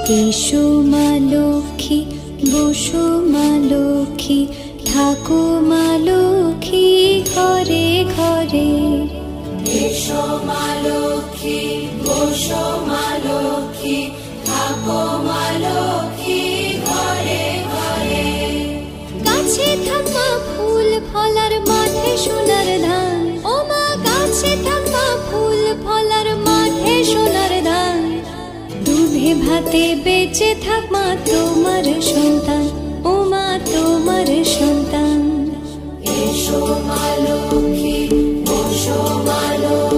এসো মা লক্ষ্মী, বসো মা লক্ষ্মী, থাকো মা লক্ষ্মী ঘরে ঘরে। এসো মা লক্ষ্মী, বসো মা লক্ষ্মী, থাকো মা লক্ষ্মী ঘরে ঘরে। গাছে থাকা ফুল ফলার মাঠে সোনার ধান, ও মা গাছে থাকা ফুল ফলার মাঠে সোনার ধান। দুধে ভাতে বেঁচে থাক মা তোমার সন্তান, ও মা তোমার সন্তান। এসো মা লক্ষ্মী, বসো মা লক্ষ্মী।